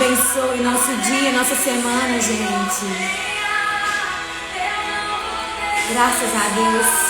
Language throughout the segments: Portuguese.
abençoe nosso dia, nossa semana, gente. Graças a Deus.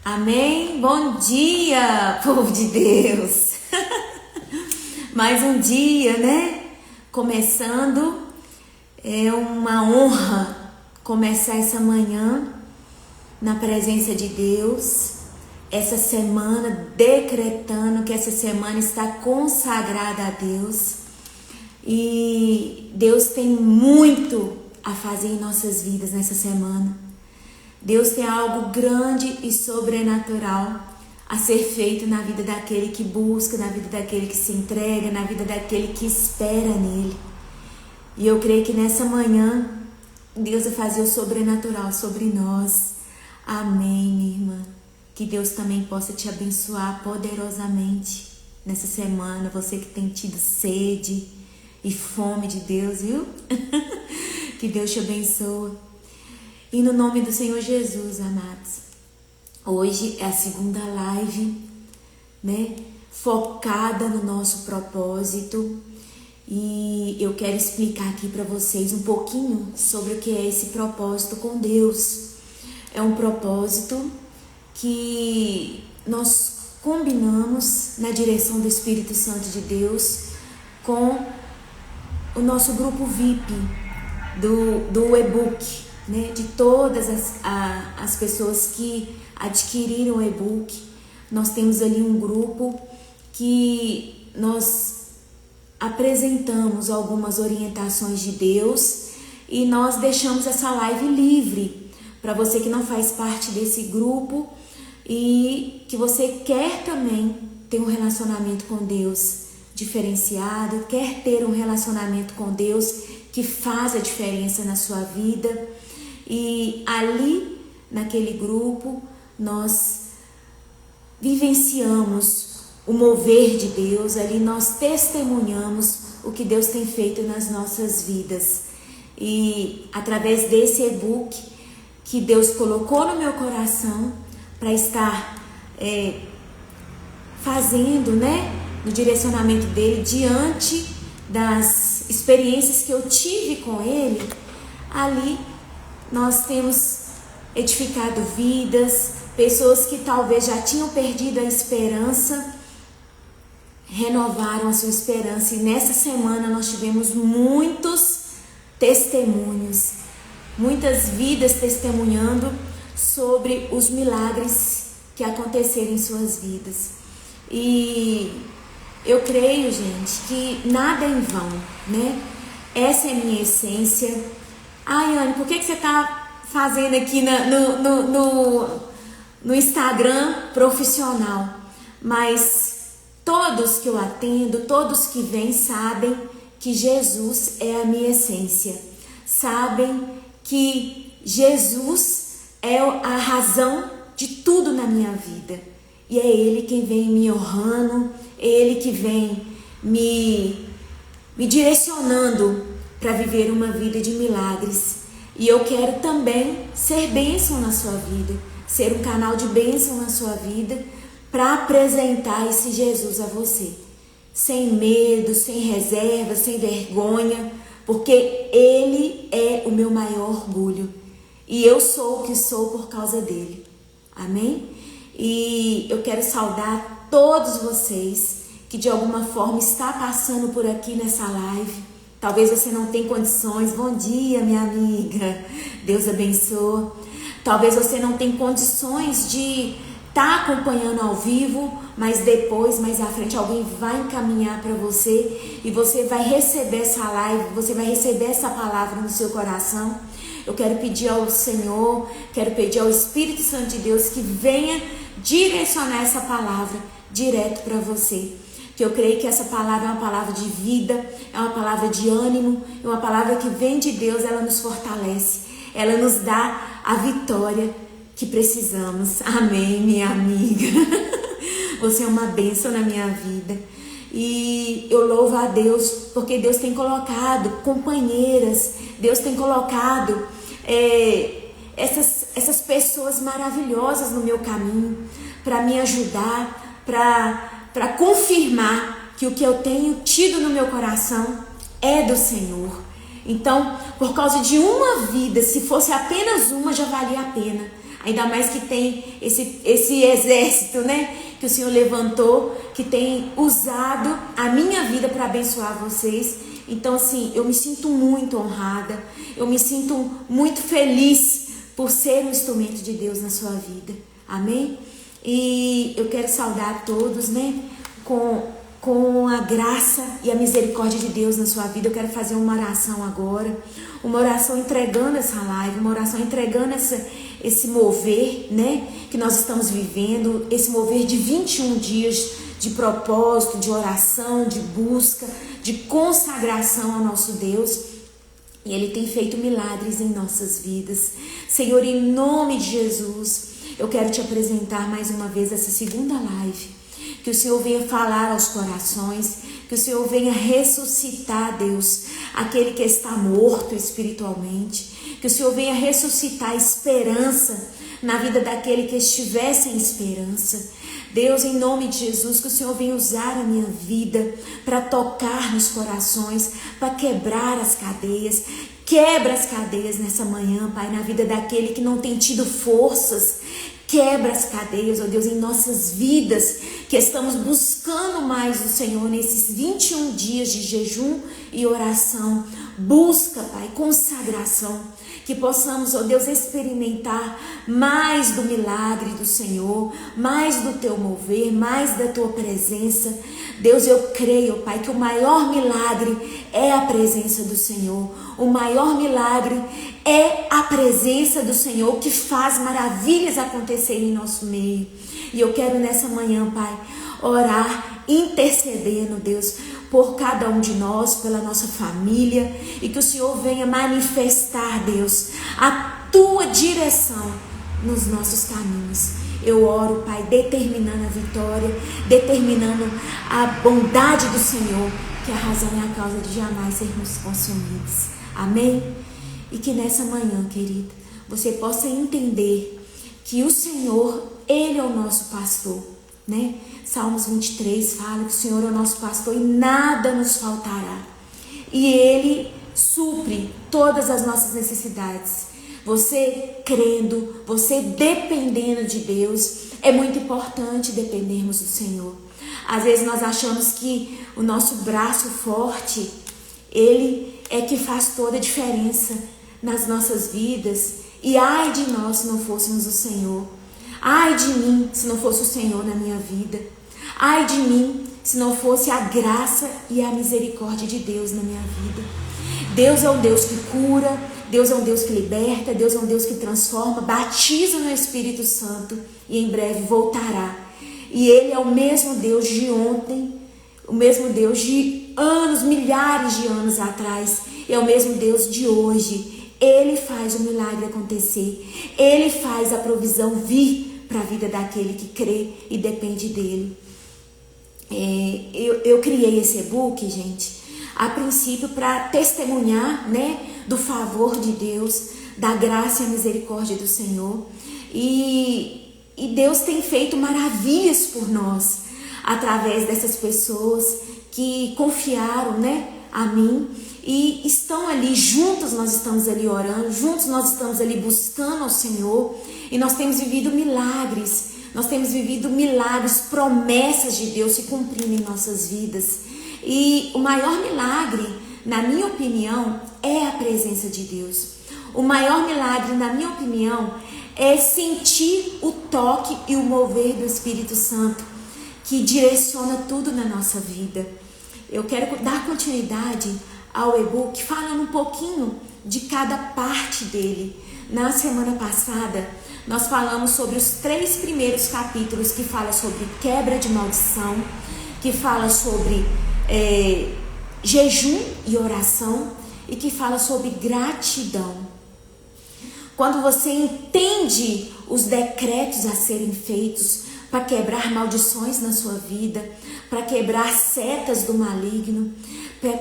Amém? Bom dia, povo de Deus! Mais um dia, né? Começando, é uma honra começar essa manhã na presença de Deus, essa semana, decretando que essa semana está consagrada a Deus e Deus tem muito a fazer em nossas vidas nessa semana. Deus tem algo grande e sobrenatural a ser feito na vida daquele que busca, na vida daquele que se entrega, na vida daquele que espera nele. E eu creio que nessa manhã Deus vai fazer o sobrenatural sobre nós. Amém, minha irmã. Que Deus também possa te abençoar poderosamente nessa semana. Você que tem tido sede e fome de Deus, viu? Que Deus te abençoe. E no nome do Senhor Jesus, amados, hoje é a segunda live, né, focada no nosso propósito, e eu quero explicar aqui para vocês um pouquinho sobre o que é esse propósito com Deus. É um propósito que nós combinamos na direção do Espírito Santo de Deus com o nosso grupo VIP do e-book, né, de todas as pessoas que adquiriram o e-book. Nós temos ali um grupo que nós apresentamos algumas orientações de Deus e nós deixamos essa live livre para você que não faz parte desse grupo e que você quer também ter um relacionamento com Deus diferenciado, quer ter um relacionamento com Deus que faz a diferença na sua vida. E ali, naquele grupo, nós vivenciamos o mover de Deus, ali nós testemunhamos o que Deus tem feito nas nossas vidas. E através desse e-book que Deus colocou no meu coração para estar fazendo, né, no direcionamento dele, diante das experiências que eu tive com ele, ali nós temos edificado vidas, pessoas que talvez já tinham perdido a esperança, renovaram a sua esperança. E nessa semana nós tivemos muitos testemunhos, muitas vidas testemunhando sobre os milagres que aconteceram em suas vidas. E eu creio, gente, que nada é em vão, né? Essa é a minha essência. Ai, Anne, por que você está fazendo aqui no Instagram profissional? Mas todos que eu atendo, todos que vêm, sabem que Jesus é a minha essência. Sabem que Jesus é a razão de tudo na minha vida. E é Ele quem vem me honrando, é Ele que vem me direcionando para viver uma vida de milagres. E eu quero também ser bênção na sua vida, ser um canal de bênção na sua vida, para apresentar esse Jesus a você, sem medo, sem reserva, sem vergonha, porque Ele é o meu maior orgulho e eu sou o que sou por causa dele. Amém? E eu quero saudar todos vocês que de alguma forma está passando por aqui nessa live. Talvez você não tenha condições. Bom dia, minha amiga. Deus abençoe. Talvez você não tenha condições de estar acompanhando ao vivo, mas depois, mais à frente, alguém vai encaminhar para você e você vai receber essa live, você vai receber essa palavra no seu coração. Eu quero pedir ao Senhor, quero pedir ao Espírito Santo de Deus que venha direcionar essa palavra direto para você. Que eu creio que essa palavra é uma palavra de vida, é uma palavra de ânimo, é uma palavra que vem de Deus, ela nos fortalece. ela nos dá a vitória que precisamos. Amém, minha amiga. Você é uma bênção na minha vida. E eu louvo a Deus porque Deus tem colocado companheiras, Deus tem colocado essas pessoas maravilhosas no meu caminho para me ajudar, para confirmar que o que eu tenho tido no meu coração é do Senhor. Então, por causa de uma vida, se fosse apenas uma, já valia a pena. Ainda mais que tem esse exército, né, que o Senhor levantou, que tem usado a minha vida para abençoar vocês. Então, assim, eu me sinto muito honrada, eu me sinto muito feliz por ser um instrumento de Deus na sua vida. Amém? E eu quero saudar todos, né, com a graça e a misericórdia de Deus na sua vida. Eu quero fazer uma oração agora, uma oração entregando essa live, uma oração entregando esse mover, né, que nós estamos vivendo, esse mover de 21 dias de propósito, de oração, de busca, de consagração ao nosso Deus. E Ele tem feito milagres em nossas vidas. Senhor, em nome de Jesus, eu quero te apresentar mais uma vez essa segunda live. Que o Senhor venha falar aos corações, que o Senhor venha ressuscitar, Deus, aquele que está morto espiritualmente. Que o Senhor venha ressuscitar a esperança na vida daquele que estiver sem esperança. Deus, em nome de Jesus, que o Senhor venha usar a minha vida para tocar nos corações, para quebrar as cadeias. Quebra as cadeias nessa manhã, Pai, na vida daquele que não tem tido forças. Quebra as cadeias, ó Deus, em nossas vidas, que estamos buscando mais o Senhor nesses 21 dias de jejum e oração. Busca, Pai, consagração, que possamos, ó Deus, experimentar mais do milagre do Senhor, mais do Teu mover, mais da Tua presença. Deus, eu creio, Pai, que o maior milagre é a presença do Senhor. O maior milagre é a presença do Senhor, que faz maravilhas acontecerem em nosso meio. E eu quero nessa manhã, Pai, orar, intercedendo, Deus, por cada um de nós, pela nossa família, e que o Senhor venha manifestar, Deus, a Tua direção nos nossos caminhos. Eu oro, Pai, determinando a vitória, determinando a bondade do Senhor, que é a razão e a causa de jamais sermos consumidos. Amém? E que nessa manhã, querida, você possa entender que o Senhor, Ele é o nosso pastor, né? Salmos 23 fala que o Senhor é o nosso pastor e nada nos faltará. E Ele supre todas as nossas necessidades. Você crendo, você dependendo de Deus, é muito importante dependermos do Senhor. Às vezes nós achamos que o nosso braço forte, Ele é que faz toda a diferença nas nossas vidas. E ai de nós se não fôssemos o Senhor. Ai de mim se não fosse o Senhor na minha vida. Ai de mim se não fosse a graça e a misericórdia de Deus na minha vida. Deus é um Deus que cura, Deus é um Deus que liberta, Deus é um Deus que transforma, batiza no Espírito Santo e em breve voltará. E Ele é o mesmo Deus de ontem, o mesmo Deus de anos, milhares de anos atrás, é o mesmo Deus de hoje. Ele faz o milagre acontecer, Ele faz a provisão vir para a vida daquele que crê e depende dEle. Eu criei esse e-book, gente, a princípio para testemunhar, né, do favor de Deus, da graça e a misericórdia do Senhor. E Deus tem feito maravilhas por nós, através dessas pessoas que confiaram, né, a mim. E estão ali, juntos nós estamos ali orando, juntos nós estamos ali buscando ao Senhor. E nós temos vivido milagres, promessas de Deus se cumprindo em nossas vidas. E o maior milagre, na minha opinião, é a presença de Deus. O maior milagre, na minha opinião, é sentir o toque e o mover do Espírito Santo, que direciona tudo na nossa vida. Eu quero dar continuidade ao e-book, falando um pouquinho de cada parte dele. Na semana passada, nós falamos sobre os 3 primeiros capítulos, que fala sobre quebra de maldição, que fala sobre jejum e oração, e que fala sobre gratidão. quando você entende os decretos a serem feitos para quebrar maldições na sua vida, para quebrar setas do maligno,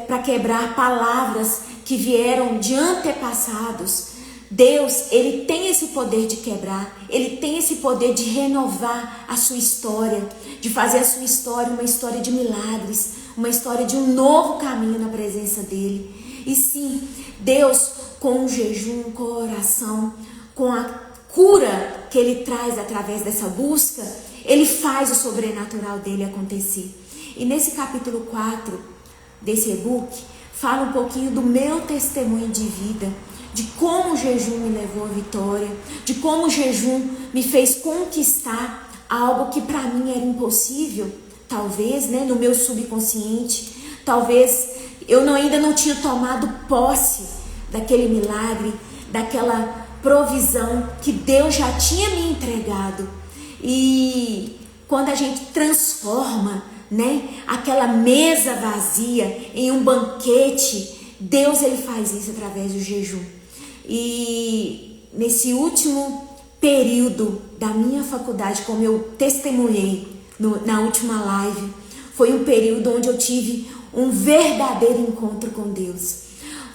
para quebrar palavras que vieram de antepassados, Deus, Ele tem esse poder de quebrar, Ele tem esse poder de renovar a sua história, de fazer a sua história uma história de milagres, uma história de um novo caminho na presença dEle. E sim, Deus, com o jejum, com a oração, com a cura que Ele traz através dessa busca, Ele faz o sobrenatural dEle acontecer. E nesse capítulo 4 desse e-book, fala um pouquinho do meu testemunho de vida, de como o jejum me levou à vitória, de como o jejum me fez conquistar algo que para mim era impossível, talvez, né, no meu subconsciente, talvez eu ainda não tinha tomado posse daquele milagre, daquela provisão que Deus já tinha me entregado. E quando a gente transforma, né, aquela mesa vazia em um banquete, Deus, Ele faz isso através do jejum. E nesse último período da minha faculdade, como eu testemunhei na última live, foi um período onde eu tive um verdadeiro encontro com Deus.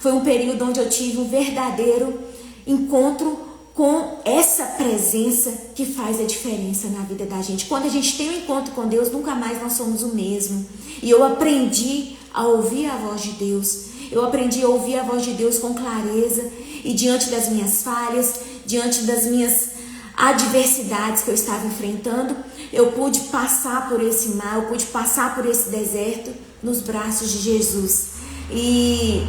Foi um período onde eu tive um verdadeiro encontro com essa presença que faz a diferença na vida da gente. Quando a gente tem um encontro com Deus, nunca mais nós somos o mesmo. E eu aprendi a ouvir a voz de Deus. Eu aprendi a ouvir a voz de Deus com clareza. E diante das minhas falhas, diante das minhas adversidades que eu estava enfrentando, eu pude passar por esse mar, eu pude passar por esse deserto nos braços de Jesus. E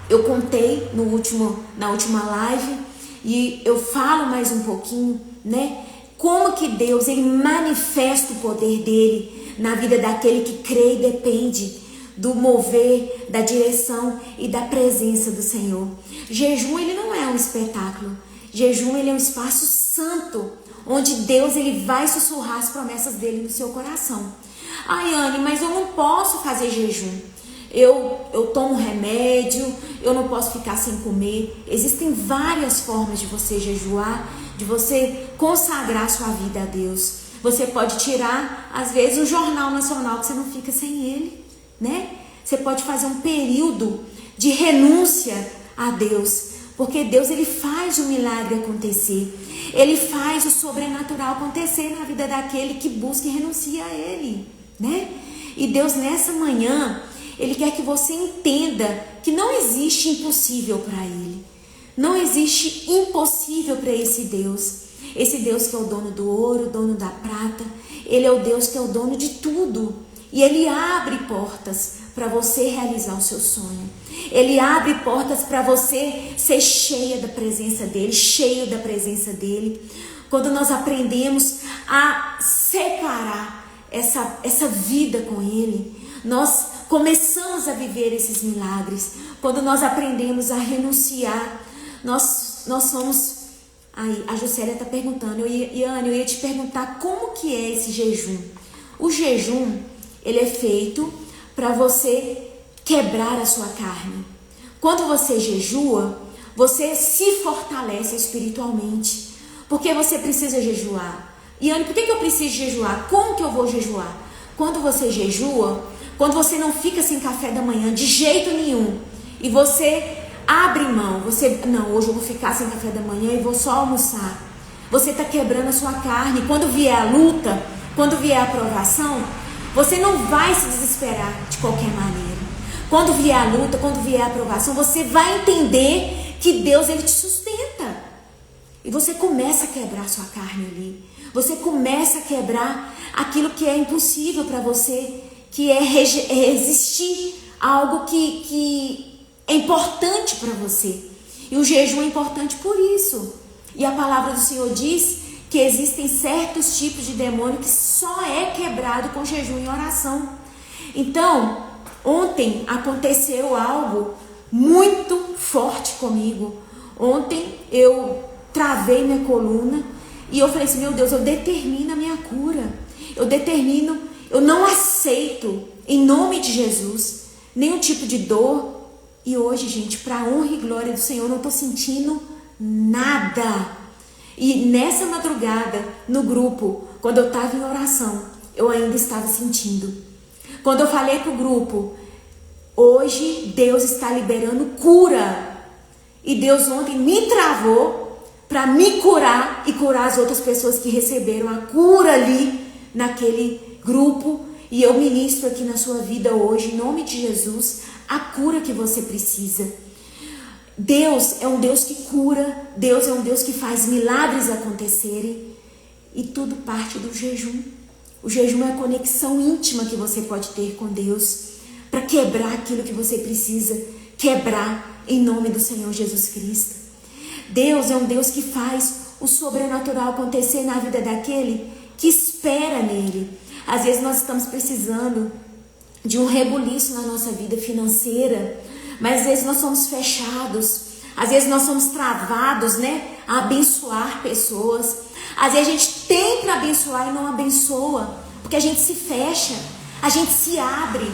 eu contei na última live, e eu falo mais um pouquinho, né? Como que Deus, Ele manifesta o poder dEle na vida daquele que crê e depende do mover, da direção e da presença do Senhor. Jejum, ele não é um espetáculo. Jejum, ele é um espaço santo, onde Deus, Ele vai sussurrar as promessas dEle no seu coração. Ai, Anne, mas eu não posso fazer jejum. Eu tomo remédio, eu não posso ficar sem comer. Existem várias formas de você jejuar, de você consagrar sua vida a Deus. Você pode tirar, às vezes, o Jornal Nacional, que você não fica sem ele, né? Você pode fazer um período de renúncia a Deus, porque Deus, Ele faz o milagre acontecer. Ele faz o sobrenatural acontecer na vida daquele que busca e renuncia a Ele, né? E Deus, nessa manhã, Ele quer que você entenda que não existe impossível para Ele. Não existe impossível para esse Deus. Esse Deus que é o dono do ouro, dono da prata. Ele é o Deus que é o dono de tudo. E Ele abre portas para você realizar o seu sonho. Ele abre portas para você ser cheia da presença dEle, cheio da presença dEle. Quando nós aprendemos a separar essa vida com Ele, nós começamos a viver esses milagres. Quando nós aprendemos a renunciar, nós somos... Aí, a Juscelia está perguntando, Iane, eu ia te perguntar como que é esse jejum. O jejum, ele é feito para você quebrar a sua carne. Quando você jejua, você se fortalece espiritualmente. Porque você precisa jejuar. Iane, por que eu preciso jejuar? Como que eu vou jejuar? Quando você jejua, quando você não fica sem café da manhã de jeito nenhum, e você abre mão, não, hoje eu vou ficar sem café da manhã e vou só almoçar. Você está quebrando a sua carne. Quando vier a luta, quando vier a provação, você não vai se desesperar de qualquer maneira. Quando vier a luta, quando vier a provação, você vai entender que Deus, Ele te sustenta. E você começa a quebrar a sua carne ali. Você começa a quebrar aquilo que é impossível para você, que é resistir a algo que é importante para você. E o jejum é importante por isso. E a palavra do Senhor diz que existem certos tipos de demônio que só é quebrado com jejum e oração. Então, ontem aconteceu algo muito forte comigo. Ontem eu travei minha coluna e eu falei assim, meu Deus, eu determino a minha cura. Eu não aceito, em nome de Jesus, nenhum tipo de dor. E hoje, gente, para a honra e glória do Senhor, eu não estou sentindo nada. E nessa madrugada, no grupo, quando eu estava em oração, eu ainda estava sentindo. Quando eu falei pro grupo, hoje Deus está liberando cura. E Deus ontem me travou para me curar e curar as outras pessoas que receberam a cura ali naquele grupo. E eu ministro aqui na sua vida hoje, em nome de Jesus, a cura que você precisa. Deus é um Deus que cura, Deus é um Deus que faz milagres acontecerem. E tudo parte do jejum. O jejum é a conexão íntima que você pode ter com Deus para quebrar aquilo que você precisa quebrar em nome do Senhor Jesus Cristo. Deus é um Deus que faz o sobrenatural acontecer na vida daquele que espera nele. Às vezes nós estamos precisando de um rebuliço na nossa vida financeira, mas às vezes nós somos fechados, às vezes nós somos travados, a abençoar pessoas. Às vezes a gente tem para abençoar e não abençoa, porque a gente se fecha, a gente se abre,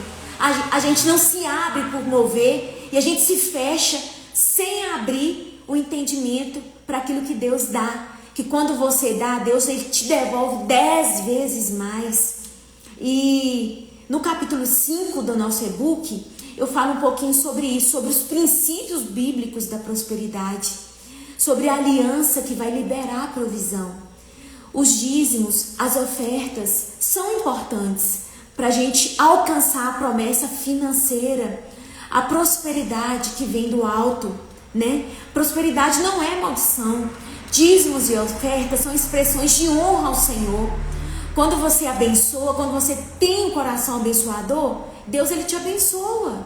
a gente não se abre por mover e a gente se fecha sem abrir o entendimento para aquilo que Deus dá. Que quando você dá, Deus ele te devolve 10 vezes mais. E no capítulo 5 do nosso e-book, eu falo um pouquinho sobre isso, sobre os princípios bíblicos da prosperidade, sobre a aliança que vai liberar a provisão. Os dízimos, as ofertas são importantes para a gente alcançar a promessa financeira, a prosperidade que vem do alto, Prosperidade não é maldição. Dízimos e ofertas são expressões de honra ao Senhor. Quando você abençoa, quando você tem um coração abençoador, Deus ele te abençoa.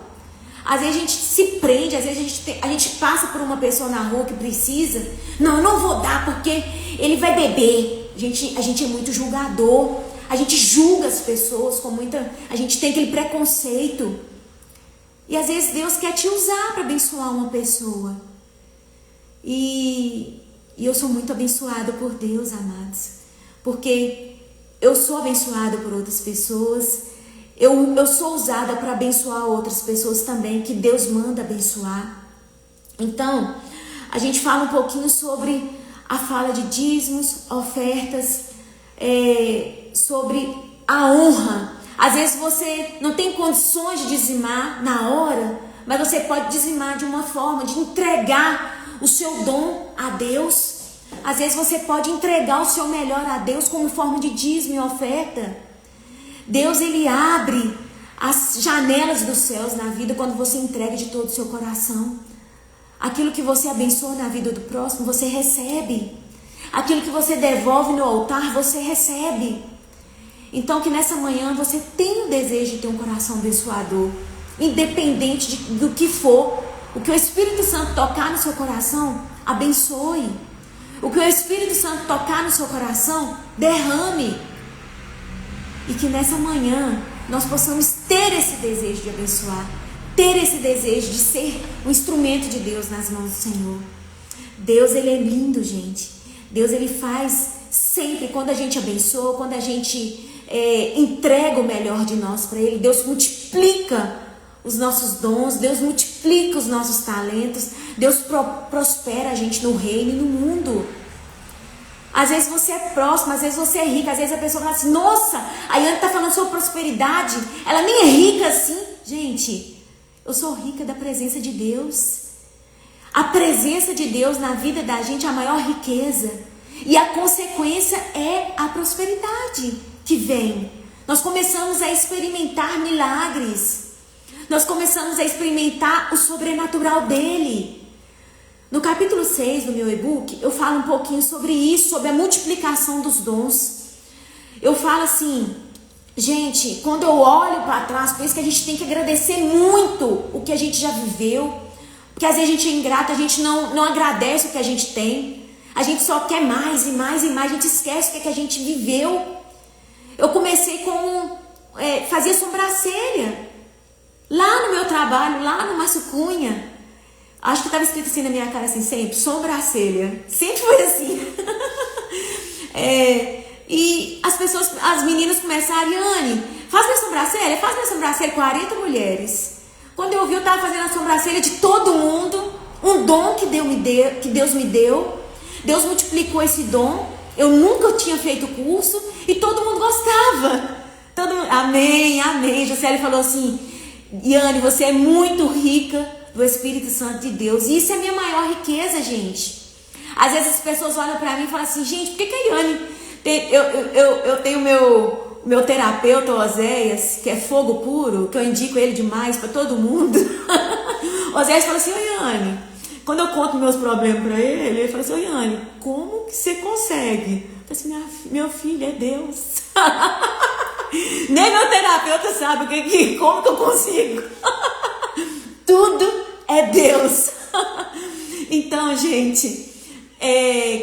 Às vezes a gente se prende, às vezes a gente passa por uma pessoa na rua que precisa. Não, eu não vou dar porque ele vai beber. A gente é muito julgador. A gente julga as pessoas a gente tem aquele preconceito. E às vezes Deus quer te usar para abençoar uma pessoa. E eu sou muito abençoada por Deus, amados. Porque eu sou abençoada por outras pessoas. Eu sou usada para abençoar outras pessoas também, que Deus manda abençoar. Então, a gente fala um pouquinho sobre a fala de dízimos, ofertas, sobre a honra. Às vezes você não tem condições de dizimar na hora, mas você pode dizimar de uma forma de entregar o seu dom a Deus. Às vezes você pode entregar o seu melhor a Deus como forma de dízimo e oferta. Deus ele abre as janelas dos céus na vida quando você entrega de todo o seu coração. Aquilo que você abençoa na vida do próximo, você recebe. Aquilo que você devolve no altar, você recebe. Então que nessa manhã você tenha o desejo de ter um coração abençoador, independente do que for. O que o Espírito Santo tocar no seu coração, abençoe. O que o Espírito Santo tocar no seu coração, derrame. E que nessa manhã nós possamos ter esse desejo de abençoar, ter esse desejo de ser um instrumento de Deus nas mãos do Senhor. Deus ele é lindo, gente. Deus ele faz sempre, quando a gente abençoa, quando a gente entrega o melhor de nós para Ele, Deus multiplica os nossos dons, Deus multiplica os nossos talentos, Deus prospera a gente no reino e no mundo. Às vezes você é próximo, às vezes você é rica, às vezes a pessoa fala assim, nossa, a Yane está falando sobre prosperidade, ela nem é rica assim. Gente, eu sou rica da presença de Deus. A presença de Deus na vida da gente é a maior riqueza. E a consequência é a prosperidade que vem. Nós começamos a experimentar milagres. Nós começamos a experimentar o sobrenatural dele. No capítulo 6 do meu e-book, eu falo um pouquinho sobre isso, sobre a multiplicação dos dons. Eu falo assim, gente, quando eu olho para trás, por isso que a gente tem que agradecer muito o que a gente já viveu. Porque às vezes a gente é ingrato, a gente não agradece o que a gente tem. A gente só quer mais e mais e mais, a gente esquece o que a gente viveu. Eu comecei com fazia sobrancelha. Lá no meu trabalho, lá no Márcio Cunha. Acho que estava escrito assim na minha cara, assim, sempre, sobrancelha. Sempre foi assim. E as meninas começaram, Yane, faz minha sobrancelha, 40 mulheres. Quando eu vi, eu estava fazendo a sobrancelha de todo mundo. um dom que Deus me deu. Deus multiplicou esse dom. Eu nunca tinha feito curso e todo mundo gostava. Amém, amém. Josiele falou assim: Yane, você é muito rica do Espírito Santo de Deus. E isso é a minha maior riqueza, gente. Às vezes as pessoas olham pra mim e falam assim: gente, por que a Yane tem... Eu tenho meu terapeuta, Oséias, que é fogo puro, que eu indico ele demais pra todo mundo. Oséias fala assim: ô Yane, quando eu conto meus problemas pra ele fala assim: ô Yane, como que você consegue? Eu falo assim: meu filho, é Deus. Nem meu terapeuta sabe como que eu consigo. Tudo é Deus. Então, gente,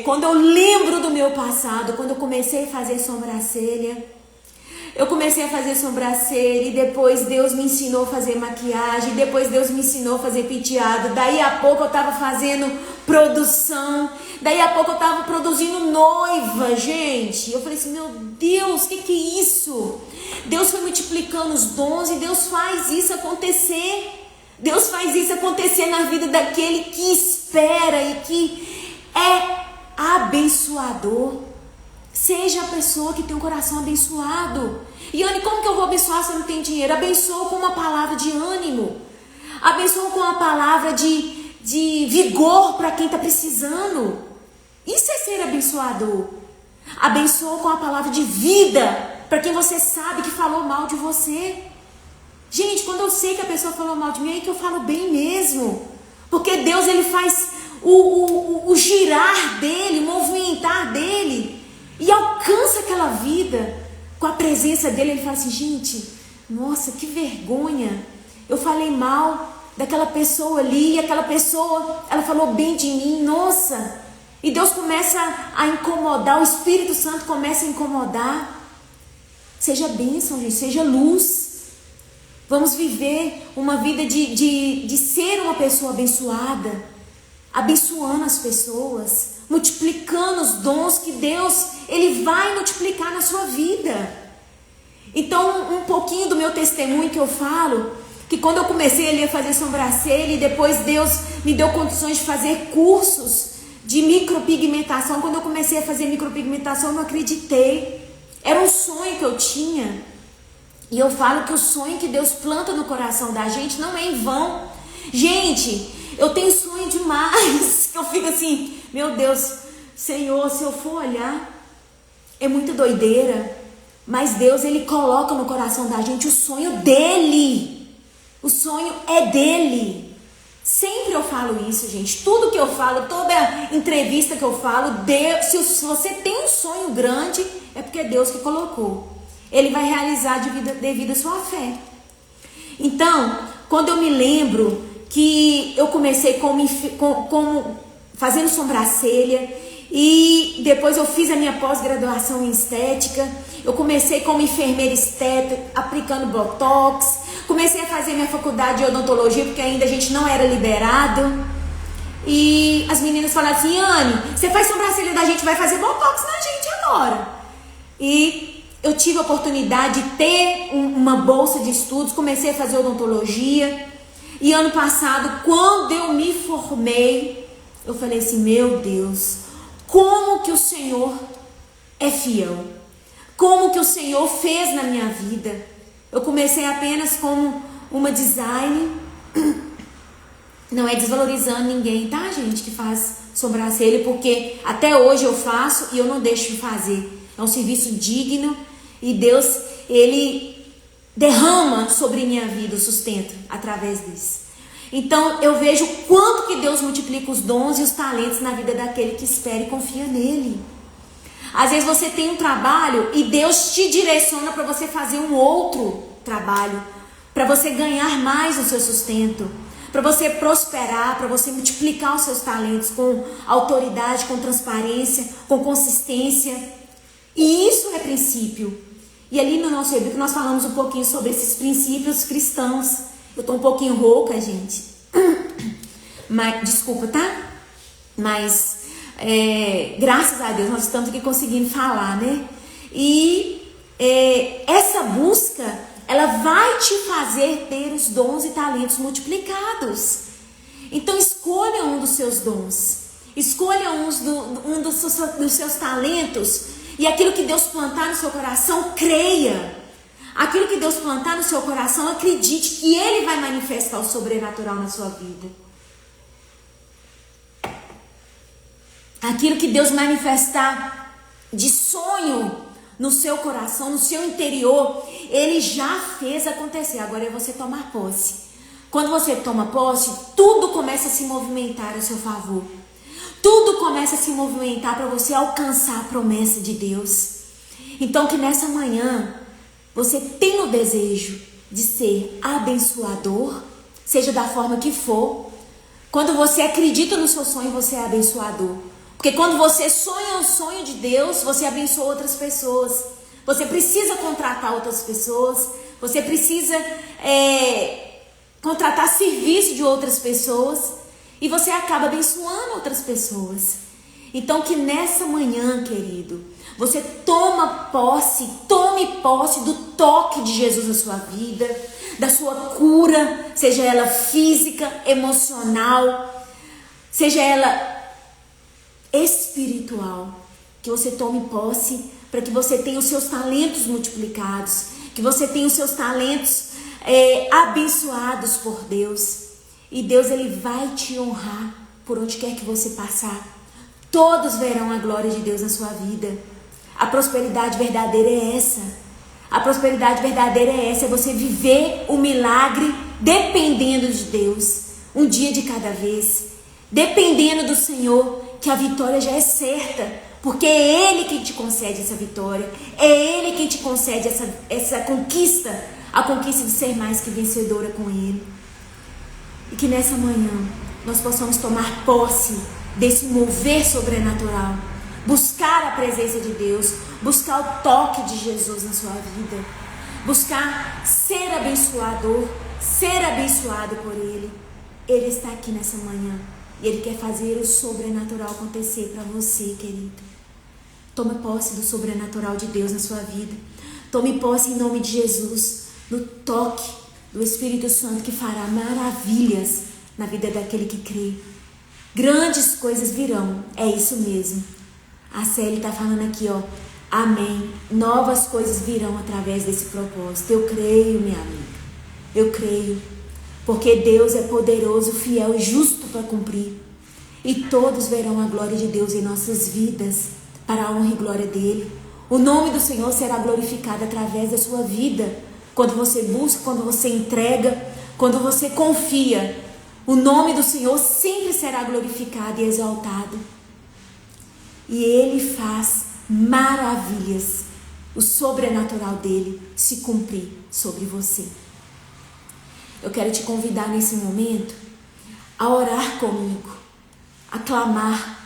quando eu lembro do meu passado, quando eu comecei a fazer sobrancelha, e depois Deus me ensinou a fazer maquiagem, depois Deus me ensinou a fazer penteado, daí a pouco eu tava fazendo produção, daí a pouco eu tava produzindo noiva, gente. Eu falei assim: meu Deus, que é isso? Deus foi multiplicando os dons e Deus faz isso acontecer. Deus faz isso acontecer na vida daquele que espera e que é abençoador. Seja a pessoa que tem um coração abençoado. E Yane, como que eu vou abençoar se eu não tenho dinheiro? Abençoa com uma palavra de ânimo. Abençoa com uma palavra de vigor para quem está precisando. Isso é ser abençoador. Abençoa com a palavra de vida para quem você sabe que falou mal de você. Gente, quando eu sei que a pessoa falou mal de mim, é que eu falo bem mesmo. Porque Deus, ele faz o girar dele, o movimentar dele, e alcança aquela vida com a presença dele. Ele fala assim: gente, nossa, que vergonha, eu falei mal daquela pessoa ali, e aquela pessoa, ela falou bem de mim, nossa. E Deus começa a incomodar, o Espírito Santo começa a incomodar. Seja bênção, gente, seja luz. Vamos viver uma vida de ser uma pessoa abençoada, abençoando as pessoas, multiplicando os dons que Deus, ele vai multiplicar na sua vida. Então, um pouquinho do meu testemunho que eu falo, que quando eu comecei ali a fazer sobrancelha e depois Deus me deu condições de fazer cursos de micropigmentação. Quando eu comecei a fazer micropigmentação, eu não acreditei. Era um sonho que eu tinha. E eu falo que o sonho que Deus planta no coração da gente não é em vão. Gente, eu tenho sonho demais, que eu fico assim: meu Deus, Senhor, se eu for olhar, é muita doideira. Mas Deus, ele coloca no coração da gente o sonho dele. O sonho é dele. Sempre eu falo isso, gente. Tudo que eu falo, toda entrevista que eu falo, Deus, se você tem um sonho grande, é porque é Deus que colocou. Ele vai realizar devido à sua fé. Então, quando eu me lembro que eu comecei como fazendo sobrancelha, e depois eu fiz a minha pós-graduação em estética, eu comecei como enfermeira estética, aplicando botox, comecei a fazer minha faculdade de odontologia, porque ainda a gente não era liberado. E as meninas falaram assim: Yane, você faz sobrancelha da gente, vai fazer botox na gente agora. E eu tive a oportunidade de ter uma bolsa de estudos, comecei a fazer odontologia. E ano passado, quando eu me formei, eu falei assim: meu Deus, como que o Senhor é fiel, como que o Senhor fez na minha vida. Eu comecei apenas como uma design, não é desvalorizando ninguém, tá, gente, que faz sobrancelha, porque até hoje eu faço e eu não deixo de fazer. É um serviço digno e Deus, ele derrama sobre minha vida o sustento através disso. Então eu vejo o quanto que Deus multiplica os dons e os talentos na vida daquele que espera e confia nele. Às vezes você tem um trabalho e Deus te direciona para você fazer um outro trabalho, para você ganhar mais o seu sustento, para você prosperar, para você multiplicar os seus talentos com autoridade, com transparência, com consistência. E isso é princípio. E ali no nosso e-book nós falamos um pouquinho sobre esses princípios cristãos. Eu tô um pouquinho rouca, gente. Mas, desculpa, tá? Mas, graças a Deus, nós estamos aqui conseguindo falar, né? E essa busca, ela vai te fazer ter os dons e talentos multiplicados. Então escolha um dos seus dons, escolha um dos seus talentos, e aquilo que Deus plantar no seu coração, creia. Aquilo que Deus plantar no seu coração, acredite que Ele vai manifestar o sobrenatural na sua vida. Aquilo que Deus manifestar de sonho no seu coração, no seu interior, Ele já fez acontecer. Agora é você tomar posse. Quando você toma posse, tudo começa a se movimentar a seu favor. Tudo começa a se movimentar para você alcançar a promessa de Deus. Então que nessa manhã você tenha o desejo de ser abençoador, seja da forma que for. Quando você acredita no seu sonho, você é abençoador. Porque quando você sonha o sonho de Deus, você abençoa outras pessoas. Você precisa contratar outras pessoas. Você precisa contratar serviço de outras pessoas. E você acaba abençoando outras pessoas. Então que nessa manhã, querido, você tome posse do toque de Jesus na sua vida, da sua cura, seja ela física, emocional, seja ela espiritual. Que você tome posse para que você tenha os seus talentos multiplicados, que você tenha os seus talentos abençoados por Deus. E Deus, Ele vai te honrar por onde quer que você passar. Todos verão a glória de Deus na sua vida. A prosperidade verdadeira é essa. A prosperidade verdadeira é essa. É você viver o milagre dependendo de Deus. Um dia de cada vez. Dependendo do Senhor, que a vitória já é certa. Porque é Ele quem te concede essa vitória. É Ele quem te concede essa conquista. A conquista de ser mais que vencedora com Ele. E que nessa manhã nós possamos tomar posse desse mover sobrenatural. Buscar a presença de Deus. Buscar o toque de Jesus na sua vida. Buscar ser abençoador. Ser abençoado por Ele. Ele está aqui nessa manhã. E Ele quer fazer o sobrenatural acontecer para você, querido. Tome posse do sobrenatural de Deus na sua vida. Tome posse em nome de Jesus. No toque do Espírito Santo que fará maravilhas na vida daquele que crê. Grandes coisas virão. É isso mesmo. A Célia está falando aqui, ó. Amém. Novas coisas virão através desse propósito. Eu creio, minha amiga. Eu creio. Porque Deus é poderoso, fiel e justo para cumprir. E todos verão a glória de Deus em nossas vidas, para a honra e glória dele. O nome do Senhor será glorificado através da sua vida. Quando você busca, quando você entrega, quando você confia, o nome do Senhor sempre será glorificado e exaltado. E Ele faz maravilhas, o sobrenatural dele se cumprir sobre você. Eu quero te convidar nesse momento a orar comigo, a clamar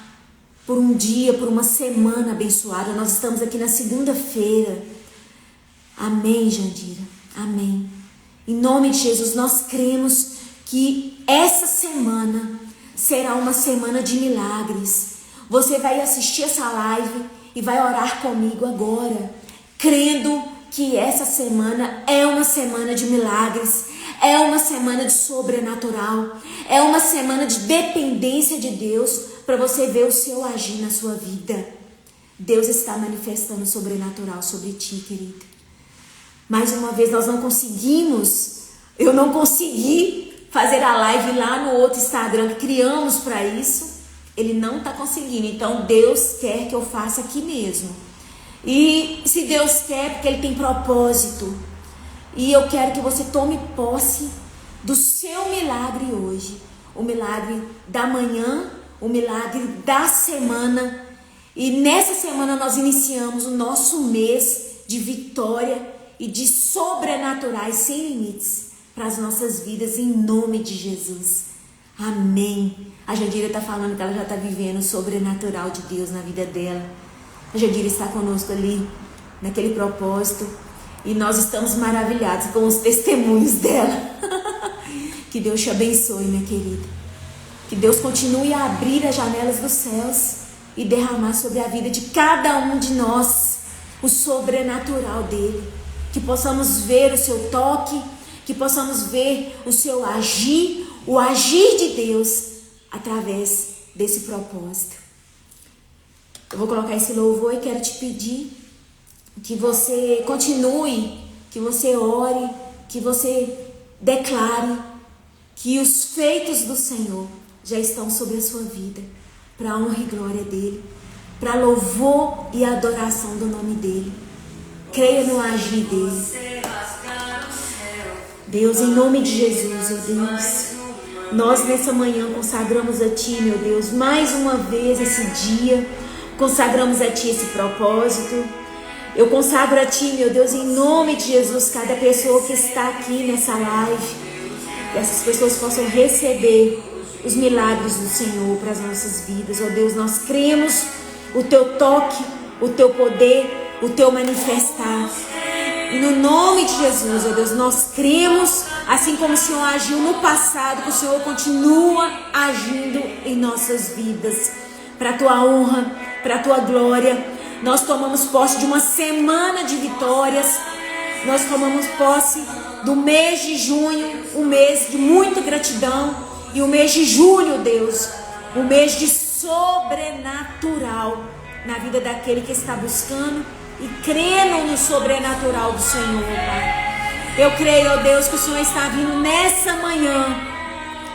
por um dia, por uma semana abençoada. Nós estamos aqui na segunda-feira. Amém, Jandira. Amém. Em nome de Jesus, nós cremos que essa semana será uma semana de milagres. Você vai assistir essa live e vai orar comigo agora, crendo que essa semana é uma semana de milagres, é uma semana de sobrenatural, é uma semana de dependência de Deus para você ver o seu agir na sua vida. Deus está manifestando o sobrenatural sobre ti, querido. Mais uma vez, eu não consegui fazer a live lá no outro Instagram que criamos para isso. Ele não está conseguindo, então Deus quer que eu faça aqui mesmo. E se Deus quer, porque Ele tem propósito. E eu quero que você tome posse do seu milagre hoje. O milagre da manhã, o milagre da semana. E nessa semana nós iniciamos o nosso mês de vitória e de sobrenaturais sem limites para as nossas vidas, em nome de Jesus. Amém. A Jandira está falando que ela já está vivendo o sobrenatural de Deus na vida dela. A Jandira está conosco ali, naquele propósito. E nós estamos maravilhados com os testemunhos dela. Que Deus te abençoe, minha querida. Que Deus continue a abrir as janelas dos céus e derramar sobre a vida de cada um de nós o sobrenatural dele. Que possamos ver o seu toque, que possamos ver o seu agir, o agir de Deus através desse propósito. Eu vou colocar esse louvor e quero te pedir que você continue, que você ore, que você declare que os feitos do Senhor já estão sobre a sua vida, para a honra e glória dele, para louvor e adoração do nome dele. Creia no agir dele. Deus, em nome de Jesus, ó Deus, nós nessa manhã consagramos a Ti, meu Deus, mais uma vez esse dia, consagramos a Ti esse propósito. Eu consagro a Ti, meu Deus, em nome de Jesus, cada pessoa que está aqui nessa live, que essas pessoas possam receber os milagres do Senhor para as nossas vidas. Ó Deus, nós cremos o Teu toque, o Teu poder, o Teu manifestar. E no nome de Jesus, ó Deus, nós cremos, assim como o Senhor agiu no passado, que o Senhor continua agindo em nossas vidas, para a Tua honra, para a Tua glória. Nós tomamos posse de uma semana de vitórias, nós tomamos posse do mês de junho, um mês de muita gratidão, e o mês de julho, Deus, um mês de sobrenatural na vida daquele que está buscando e crendo no sobrenatural do Senhor, Pai. Eu creio, ó Deus, que o Senhor está vindo nessa manhã,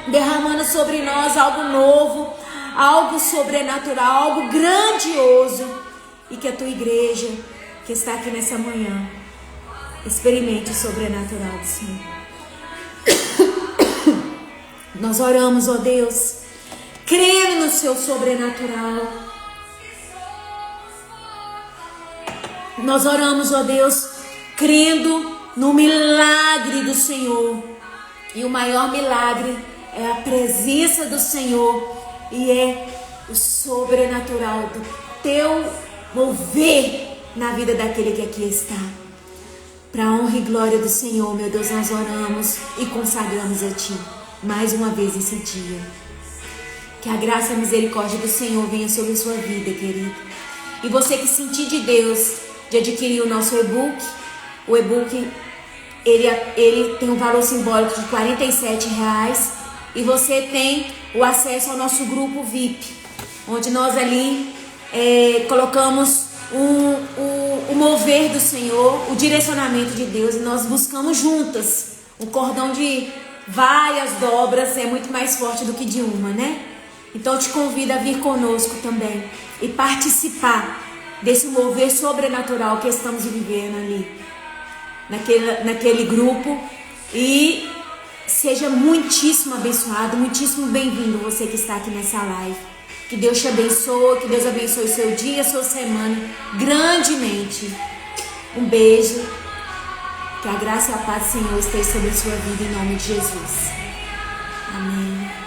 derramando sobre nós algo novo, algo sobrenatural, algo grandioso, e que a Tua igreja, que está aqui nessa manhã, experimente o sobrenatural do Senhor. Nós oramos, ó Deus, crendo no Seu sobrenatural. Nós oramos, ó Deus, crendo no milagre do Senhor. E o maior milagre é a presença do Senhor e é o sobrenatural do Teu mover na vida daquele que aqui está. Para a honra e glória do Senhor, meu Deus, nós oramos e consagramos a Ti mais uma vez esse dia. Que a graça e a misericórdia do Senhor venha sobre a sua vida, querido. E você que sentir de Deus de adquirir o nosso e-book, o e-book ele tem um valor simbólico de R$47 e você tem o acesso ao nosso grupo VIP, onde nós ali colocamos o mover do Senhor, o direcionamento de Deus, e nós buscamos juntas. O cordão de várias dobras é muito mais forte do que de uma, né? Então eu te convido a vir conosco também e participar desse mover sobrenatural que estamos vivendo ali, naquele grupo. E seja muitíssimo abençoado, muitíssimo bem-vindo você que está aqui nessa live. Que Deus te abençoe, que Deus abençoe o seu dia, a sua semana grandemente. Um beijo, que a graça e a paz do Senhor esteja sobre a sua vida em nome de Jesus. Amém.